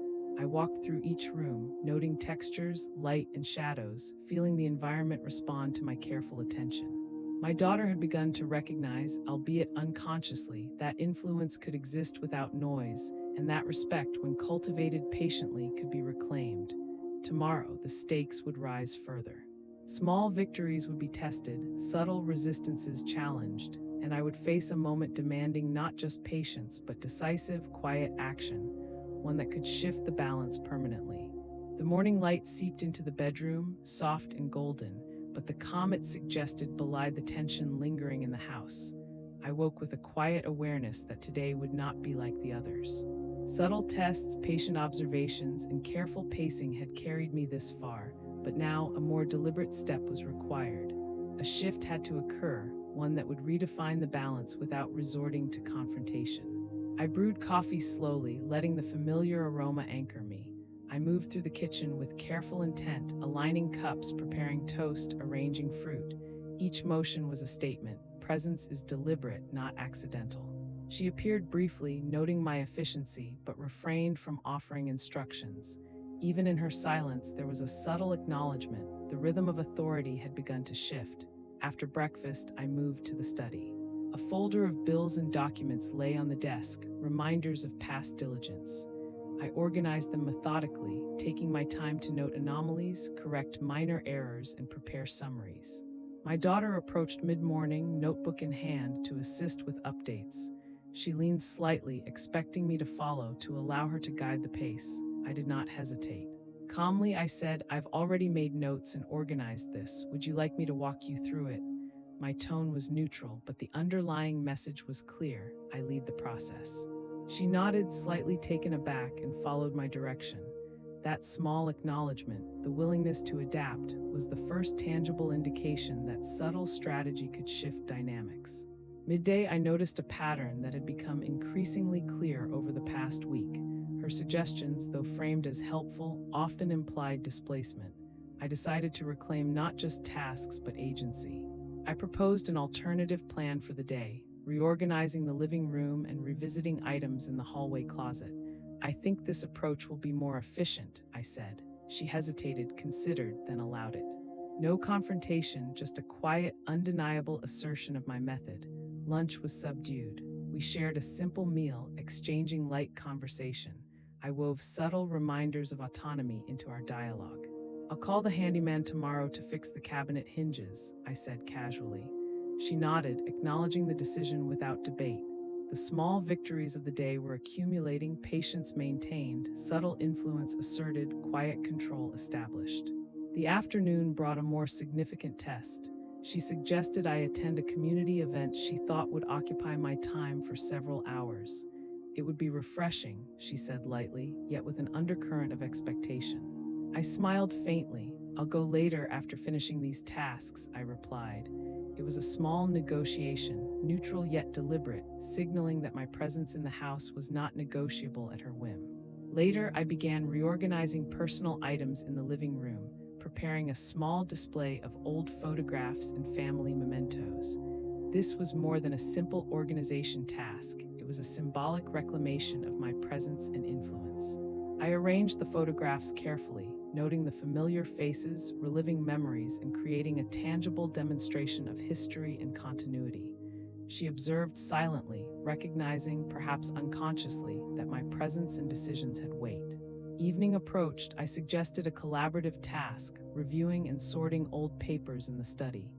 I walked through each room, noting textures, light, and shadows, feeling the environment respond to my careful attention. My daughter had begun to recognize, albeit unconsciously, that influence could exist without noise, and that respect, when cultivated patiently, could be reclaimed. Tomorrow, the stakes would rise further. Small victories would be tested, subtle resistances challenged, and I would face a moment demanding not just patience but decisive, quiet action, one that could shift the balance permanently. The morning light seeped into the bedroom, soft and golden, but the calm it suggested belied the tension lingering in the house. I woke with a quiet awareness that today would not be like the others. Subtle tests, patient observations, and careful pacing had carried me this far, but now a more deliberate step was required. A shift had to occur, one that would redefine the balance without resorting to confrontation. I brewed coffee slowly, letting the familiar aroma anchor me. I moved through the kitchen with careful intent, aligning cups, preparing toast, arranging fruit. Each motion was a statement. Presence is deliberate, not accidental. She appeared briefly, noting my efficiency, but refrained from offering instructions. Even in her silence, there was a subtle acknowledgement. The rhythm of authority had begun to shift. After breakfast, I moved to the study. A folder of bills and documents lay on the desk, reminders of past diligence. I organized them methodically, taking my time to note anomalies, correct minor errors, and prepare summaries. My daughter approached mid-morning, notebook in hand, to assist with updates. She leaned slightly, expecting me to follow, to allow her to guide the pace. I did not hesitate. Calmly, I said, "I've already made notes and organized this. Would you like me to walk you through it?" My tone was neutral, but the underlying message was clear. I lead the process. She nodded, slightly taken aback, and followed my direction. That small acknowledgement, the willingness to adapt, was the first tangible indication that subtle strategy could shift dynamics. Midday, I noticed a pattern that had become increasingly clear over the past week. Her suggestions, though framed as helpful, often implied displacement. I decided to reclaim not just tasks but agency. I proposed an alternative plan for the day, reorganizing the living room and revisiting items in the hallway closet. "I think this approach will be more efficient," I said. She hesitated, considered, then allowed it. No confrontation, just a quiet, undeniable assertion of my method. Lunch was subdued. We shared a simple meal, exchanging light conversation. I wove subtle reminders of autonomy into our dialogue. "I'll call the handyman tomorrow to fix the cabinet hinges," I said casually. She nodded, acknowledging the decision without debate. The small victories of the day were accumulating, patience maintained, subtle influence asserted, quiet control established. The afternoon brought a more significant test. She suggested I attend a community event she thought would occupy my time for several hours. It would be refreshing, she said lightly, yet with an undercurrent of expectation. I smiled faintly. "I'll go later after finishing these tasks," I replied. It was a small negotiation, neutral yet deliberate, signaling that my presence in the house was not negotiable at her whim. Later, I began reorganizing personal items in the living room, preparing a small display of old photographs and family mementos. This was more than a simple organization task. It was a symbolic reclamation of my presence and influence. I arranged the photographs carefully, noting the familiar faces, reliving memories, and creating a tangible demonstration of history and continuity. She observed silently, recognizing, perhaps unconsciously, that my presence and decisions had weight. Evening approached, I suggested a collaborative task, reviewing and sorting old papers in the study.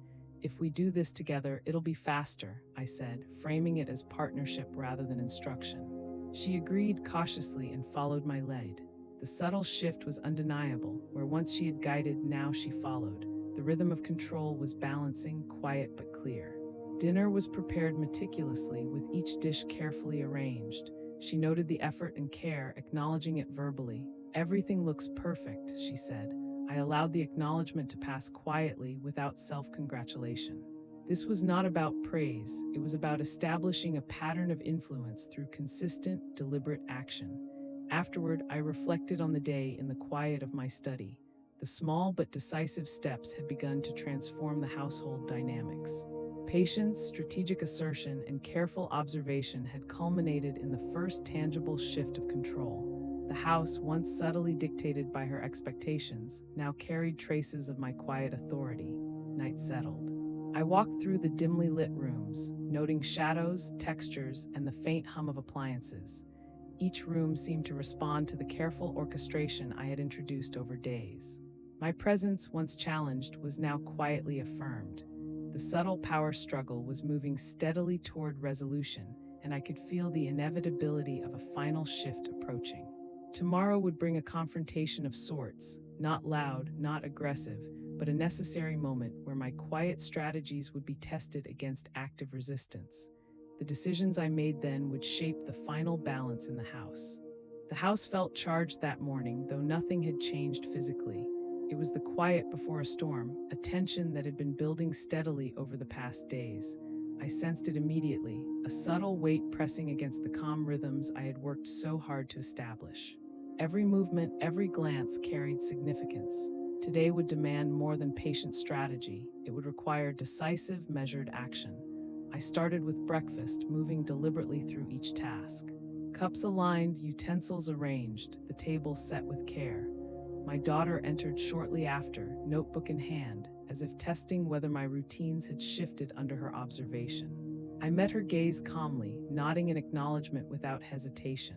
If we do this together, it'll be faster, I said, framing it as partnership rather than instruction. She agreed cautiously and followed my lead. The subtle shift was undeniable, where once she had guided, now she followed. The rhythm of control was balancing, quiet but clear. Dinner was prepared meticulously, with each dish carefully arranged. She noted the effort and care, acknowledging it verbally. "Everything looks perfect," she said. I allowed the acknowledgement to pass quietly, without self-congratulation. This was not about praise, it was about establishing a pattern of influence through consistent, deliberate action. Afterward, I reflected on the day in the quiet of my study. The small but decisive steps had begun to transform the household dynamics. Patience, strategic assertion, and careful observation had culminated in the first tangible shift of control. The house, once subtly dictated by her expectations, now carried traces of my quiet authority. Night settled. I walked through the dimly lit rooms, noting shadows, textures, and the faint hum of appliances. Each room seemed to respond to the careful orchestration I had introduced over days. My presence, once challenged, was now quietly affirmed. The subtle power struggle was moving steadily toward resolution, and I could feel the inevitability of a final shift approaching. Tomorrow would bring a confrontation of sorts, not loud, not aggressive, but a necessary moment where my quiet strategies would be tested against active resistance. The decisions I made then would shape the final balance in the house. The house felt charged that morning, though nothing had changed physically. It was the quiet before a storm, a tension that had been building steadily over the past days. I sensed it immediately, a subtle weight pressing against the calm rhythms I had worked so hard to establish. Every movement, every glance carried significance. Today would demand more than patient strategy. It would require decisive, measured action. I started with breakfast, moving deliberately through each task. Cups aligned, utensils arranged, the table set with care. My daughter entered shortly after, notebook in hand, as if testing whether my routines had shifted under her observation. I met her gaze calmly, nodding in acknowledgement without hesitation.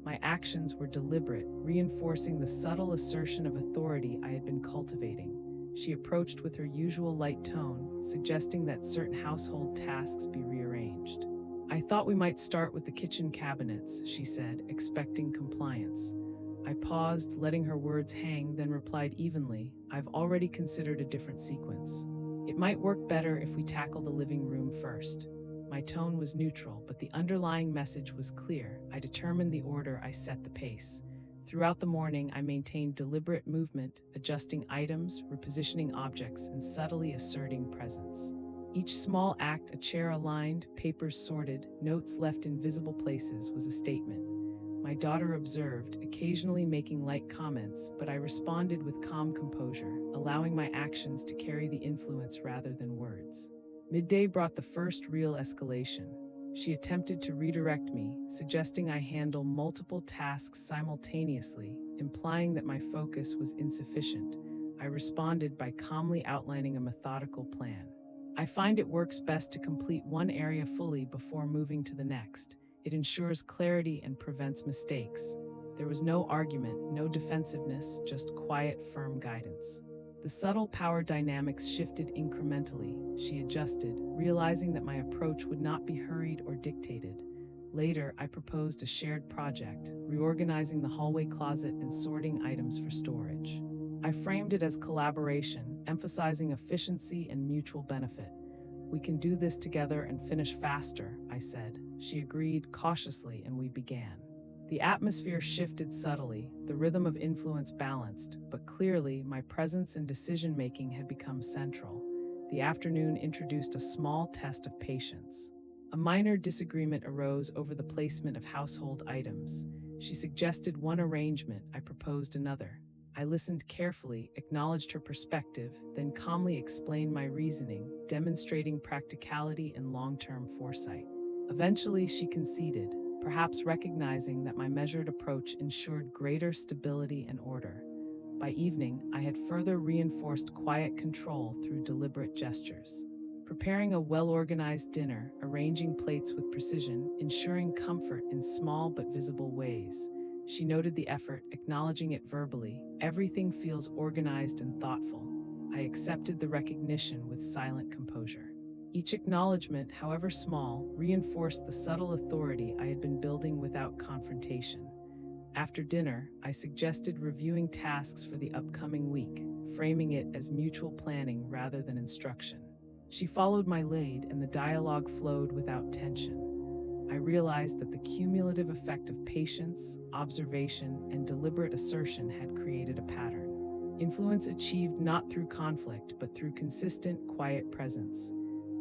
My actions were deliberate, reinforcing the subtle assertion of authority I had been cultivating. She approached with her usual light tone, suggesting that certain household tasks be rearranged. "I thought we might start with the kitchen cabinets," she said, expecting compliance. I paused, letting her words hang, then replied evenly, "I've already considered a different sequence. It might work better if we tackle the living room first." My tone was neutral, but the underlying message was clear. I determined the order, I set the pace. Throughout the morning, I maintained deliberate movement, adjusting items, repositioning objects, and subtly asserting presence. Each small act, a chair aligned, papers sorted, notes left in visible places, was a statement. My daughter observed, occasionally making light comments, but I responded with calm composure, allowing my actions to carry the influence rather than words. Midday brought the first real escalation. She attempted to redirect me, suggesting I handle multiple tasks simultaneously, implying that my focus was insufficient. I responded by calmly outlining a methodical plan. "I find it works best to complete one area fully before moving to the next. It ensures clarity and prevents mistakes." There was no argument, no defensiveness, just quiet, firm guidance. The subtle power dynamics shifted incrementally. She adjusted, realizing that my approach would not be hurried or dictated. Later, I proposed a shared project, reorganizing the hallway closet and sorting items for storage. I framed it as collaboration, emphasizing efficiency and mutual benefit. "We can do this together and finish faster," I said. She agreed cautiously, and we began. The atmosphere shifted subtly, the rhythm of influence balanced, but clearly my presence and decision-making had become central. The afternoon introduced a small test of patience. A minor disagreement arose over the placement of household items. She suggested one arrangement, I proposed another. I listened carefully, acknowledged her perspective, then calmly explained my reasoning, demonstrating practicality and long-term foresight. Eventually, she conceded, perhaps recognizing that my measured approach ensured greater stability and order. By evening, I had further reinforced quiet control through deliberate gestures. preparing a well-organized dinner, arranging plates with precision, ensuring comfort in small but visible ways. She noted the effort, acknowledging it verbally. Everything feels organized and thoughtful. I accepted the recognition with silent composure. Each acknowledgement, however small, reinforced the subtle authority I had been building without confrontation. After dinner, I suggested reviewing tasks for the upcoming week, framing it as mutual planning rather than instruction. She followed my lead, and the dialogue flowed without tension. I realized that the cumulative effect of patience, observation, and deliberate assertion had created a pattern. Influence achieved not through conflict, but through consistent, quiet presence.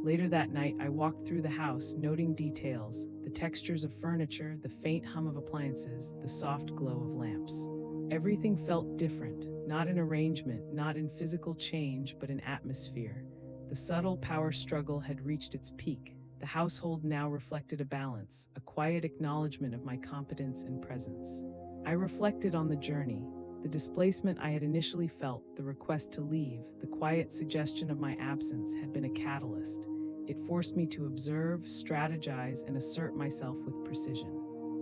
Later that night, I walked through the house, noting details, the textures of furniture, the faint hum of appliances, the soft glow of lamps. Everything felt different, not in arrangement, not in physical change, but in atmosphere. The subtle power struggle had reached its peak. The household now reflected a balance, a quiet acknowledgement of my competence and presence. I reflected on the journey, the displacement I had initially felt, the request to leave, the quiet suggestion of my absence had been a catalyst. It forced me to observe, strategize, and assert myself with precision.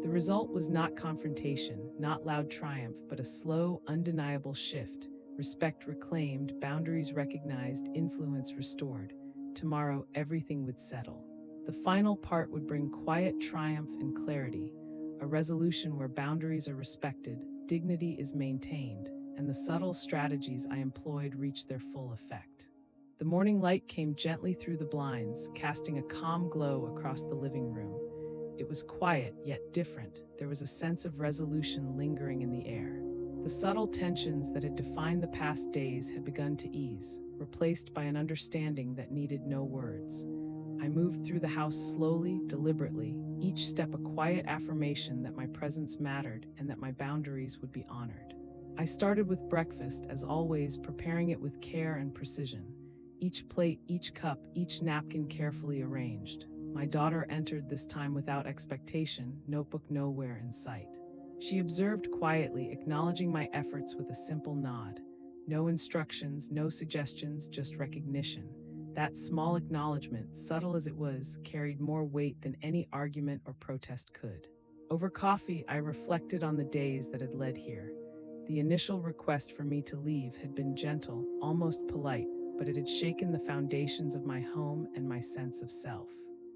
The result was not confrontation, not loud triumph, but a slow, undeniable shift. Respect reclaimed, boundaries recognized, influence restored. Tomorrow, everything would settle. The final part would bring quiet triumph and clarity, a resolution where boundaries are respected, dignity is maintained, and the subtle strategies I employed reach their full effect. The morning light came gently through the blinds, casting a calm glow across the living room. It was quiet, yet different. There was a sense of resolution lingering in the air. The subtle tensions that had defined the past days had begun to ease, replaced by an understanding that needed no words. I moved through the house slowly, deliberately, each step a quiet affirmation that my presence mattered and that my boundaries would be honored. I started with breakfast, as always, preparing it with care and precision. Each plate, each cup, each napkin carefully arranged. My daughter entered this time without expectation, notebook nowhere in sight. She observed quietly, acknowledging my efforts with a simple nod. No instructions, no suggestions, just recognition. That small acknowledgement, subtle as it was, carried more weight than any argument or protest could. Over coffee, I reflected on the days that had led here. The initial request for me to leave had been gentle, almost polite, but it had shaken the foundations of my home and my sense of self.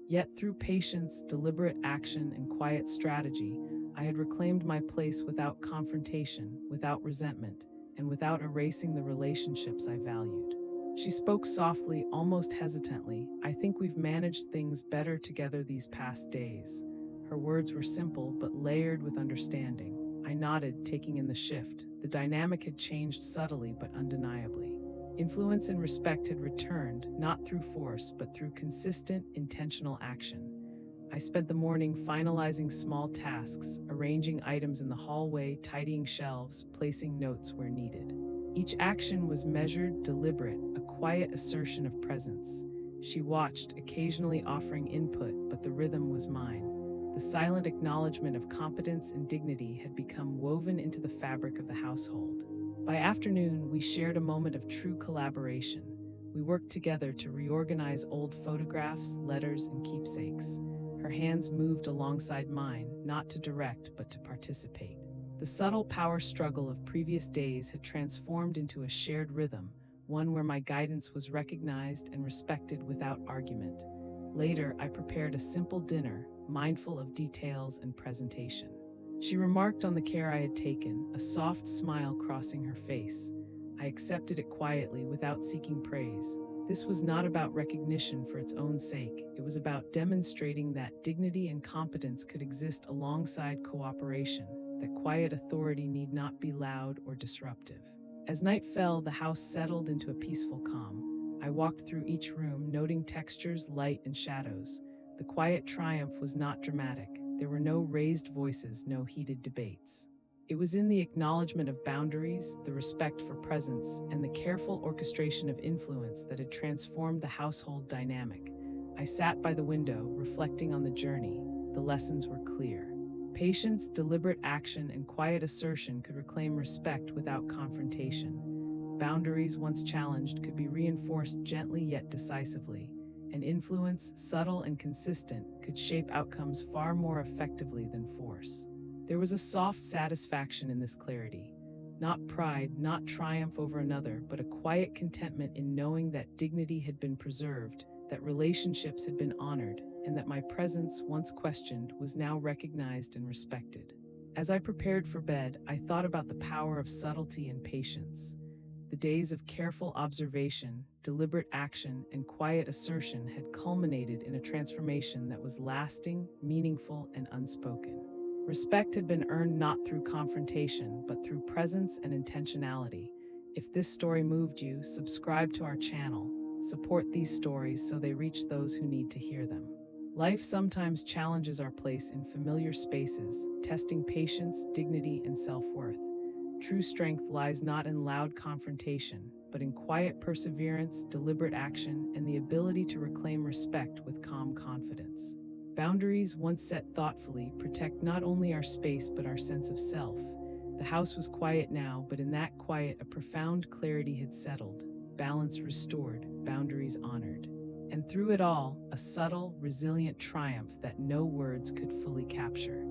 Yet through patience, deliberate action, and quiet strategy, I had reclaimed my place without confrontation, without resentment, and without erasing the relationships I valued. She spoke softly, almost hesitantly. "I think we've managed things better together these past days." Her words were simple, but layered with understanding. I nodded, taking in the shift. The dynamic had changed subtly, but undeniably. Influence and respect had returned, not through force, but through consistent, intentional action. I spent the morning finalizing small tasks, arranging items in the hallway, tidying shelves, placing notes where needed. Each action was measured, deliberate, a quiet assertion of presence. She watched, occasionally offering input, but the rhythm was mine. The silent acknowledgement of competence and dignity had become woven into the fabric of the household. By afternoon, we shared a moment of true collaboration. We worked together to reorganize old photographs, letters, and keepsakes. Her hands moved alongside mine, not to direct, but to participate. The subtle power struggle of previous days had transformed into a shared rhythm, one where my guidance was recognized and respected without argument. Later, I prepared a simple dinner, mindful of details and presentation. She remarked on the care I had taken, a soft smile crossing her face. I accepted it quietly without seeking praise. This was not about recognition for its own sake. It was about demonstrating that dignity and competence could exist alongside cooperation, that quiet authority need not be loud or disruptive. As night fell, the house settled into a peaceful calm. I walked through each room, noting textures, light, and shadows. The quiet triumph was not dramatic. There were no raised voices, no heated debates. It was in the acknowledgement of boundaries, the respect for presence, and the careful orchestration of influence that had transformed the household dynamic. I sat by the window, reflecting on the journey. The lessons were clear. Patience, deliberate action, and quiet assertion could reclaim respect without confrontation. Boundaries, once challenged, could be reinforced gently yet decisively. and influence, subtle and consistent, could shape outcomes far more effectively than force. There was a soft satisfaction in this clarity. Not pride, not triumph over another, but a quiet contentment in knowing that dignity had been preserved, that relationships had been honored, and that my presence, once questioned, was now recognized and respected. As I prepared for bed, I thought about the power of subtlety and patience. The days of careful observation, deliberate action, and quiet assertion had culminated in a transformation that was lasting, meaningful, and unspoken. Respect had been earned not through confrontation, but through presence and intentionality. If this story moved you, subscribe to our channel. Support these stories so they reach those who need to hear them. Life sometimes challenges our place in familiar spaces, testing patience, dignity, and self-worth. True strength lies not in loud confrontation, but in quiet perseverance, deliberate action, and the ability to reclaim respect with calm confidence. Boundaries, once set thoughtfully, protect not only our space but our sense of self. The house was quiet now, but in that quiet, a profound clarity had settled, balance restored, boundaries honored. And through it all, a subtle, resilient triumph that no words could fully capture.